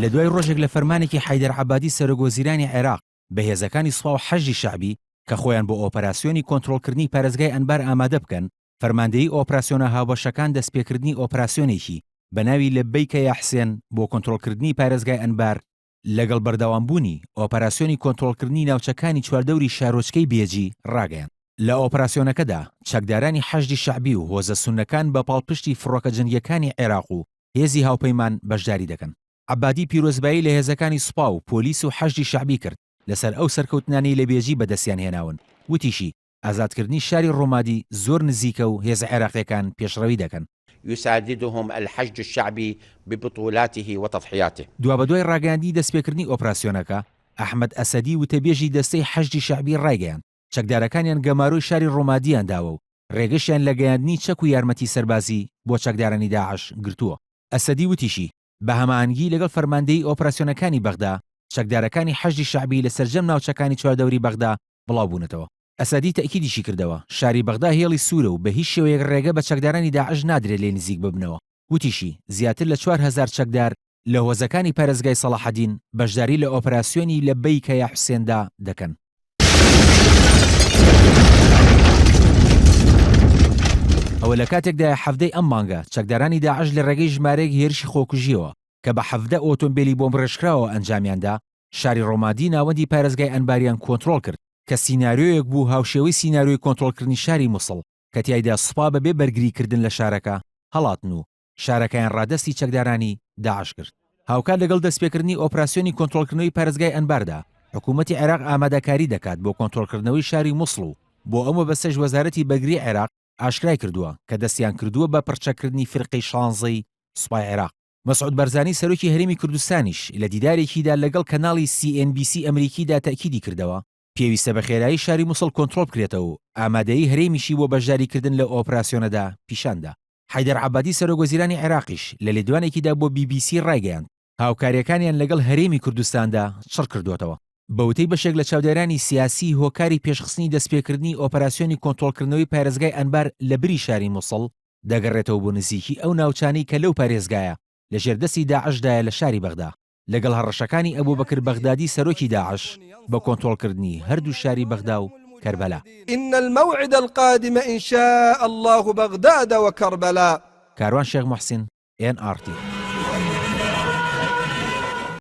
لە دوای ڕۆژێک لە فەرمانێکی حەیدەر عەبادی سەرۆکوەزیرانی عێراق بە هێزەکانی سوپا و حەشی شەعبی کە خۆیان بۆ ئۆپەراسیۆنی کۆنتڕۆڵکردنی پارێزگای ئەنبار ئامادە بکەن، فەرماندەیی ئۆپەراسیۆنە هاوبەشەکان دەستپێکردنی ئۆپەراسیۆنێکی بە ناوی لەبەیکە یا حسێن بۆ کۆنتڕۆڵکردنی پارێزگای ئەنبار لەگەڵ بەردەوامبوونی ئۆپەراسیۆنی کۆنتڕۆڵکردنی ناوچەکانی چواردەوری شارۆچکەی بێجی ڕاگەیاند. لە ئۆپەراسیۆنەکەدا چەکدارانی حەشدی شەعبی و هۆزە سوننەکان بە پاڵپشتی فڕۆکە جەنگیەکانی عێراق و هێزی هاوپەیمان بەشداری دەکەن. عەبادی پیرۆزبایی لە هێزەکانی سوپا و پۆلیس و حەشدی شەعبی کرد لەسەر ئەو سەرکەوتنانەی لە بێجی بەدەستیان هێناون. وتیشی ئازادکردنی شاری ڕۆمادی زۆر نزیکە و هێز عێراقیەکان پێشڕەوی دەکەن. يساندهم الحشد الشعبي ببطولاته وتضحياته. دوا بەدوای ڕاگەیاندی دەستپێکردنی ئۆپەراسیۆنەکە، ئەحمەد ئەسەدی وتەبێژی دەستەی حەشدی شەعبی ڕایگەیاند چەکدارەکانیان گەماروی شاری ڕۆمادیان داوە و ڕێگەشیان لە گەیاندنی چەک و یارمەتی سەربازی بۆ چەکدارانی داعش گرتووە. ئەسەدی وتیشی بە هەماهەنگی لەگەڵ فەرماندەی ئۆپەراسیۆنەکانی بەغدا چەکدارەکانی حەشدی شەعبی لە سەرجەم ناوچەکانی چواردەوری بەغدا بڵاوبوونەتەوە. ئەسەدی تەکیدیشی کردەوە شاری بەغدا هێڵی سوورە و بە هیچ شێوەیەک ڕێگە بە چەکدارانی داعش نادرێت لێ نزیک ببنەوە. وتیشی زیاتر لە 4000 چەکدار لە هۆزەکانی پارێزگای سەلاحەدین بەشداری لە ئۆپەراسیۆنی لەبەیکە یا حوسێندا دەکەن. ئەوە لە کاتێکدا هەفتەی ئەم مانگە چەکدارانی داعش لە ڕێگەی ژمارەیەک هێرشی خۆکوژیەوە کە بە 17 ئۆتۆمبیلی بۆمب ڕێژکراوە ئەنجامیاندا، شاری ڕۆمادی ناوەندی پارێزگای ئەنباریان کۆنتڕۆڵ کرد کە سیناریۆیەک بوو هاوشێوەی سیناریۆی کۆنتڕۆڵکردنی شاری مووسڵ کە تیایدا سوپا بەبێ بەرگریکردن لە شارەکە هەڵاتن و شارەکەیان ڕادەستی چەکدارانی داعش کرد. هاوکات لەگەڵ دەستپێکردنی ئۆپەراسیۆنی کۆنتڕۆڵکردنەوەی پارێزگای ئەنباردا، حکوومەتی عێراق ئامادەکاری دەکات بۆ کۆنتڕۆڵکردنەوەی شاری مووسڵ و بۆ ئەمە بەسەر وەزارەتی بەرگری عێراق ئاشکرای کردووە کە دەستیان کردووە بە پڕچەکردنی فرقەی 16ی سوپای عێراق. مەسعود بەرزانی سەرۆکی هەرێمی کوردستانیش لە دیدارێکیدا لەگەڵ کەناڵی CNBC ئەمریکیدا تاکیدی کردەوە پێویستە بە خێرایی شاری مووسڵ کۆنتڕۆڵ بکرێتەوە و ئامادەیی هەرێمیشی بۆ بەشداریکردن لە ئۆپەراسیۆنەدا پیشاندا. حەیدەر عەبادی سەرۆکوەزیرانی عێراقیش لە لێدوانێکیدا بۆ BBC ڕایگەیاند هاوکاریەکانیان لەگەڵ هەرێمی کوردستاندا چڕ کردوتەوە. بەوتەی بەشێک لە چاودێرانی سیاسی هۆکاری پێشخستنی دەستپێکردنی ئۆپەراسیۆنی کۆنتڕۆڵکردنەوەی پارێزگای ئەنبار لە بری شاری مووسڵ دەگەڕێتەوە بۆ نزیکی ئەو ناوچانەی کە لەو پارێزگایە لە ژێردەستی داعشدایە لە شاری بەغدا لەگەڵ هەڕەشەکانی ئەبوبەکر بەغدادی سەرۆکی داعش بە کۆنتڕۆڵکردنی هەردوو شاری بەغدا و كربلاء. إن الموعد القادم إن شاء الله بغداد وكربلاء. كاروان شيخ محسن NRT.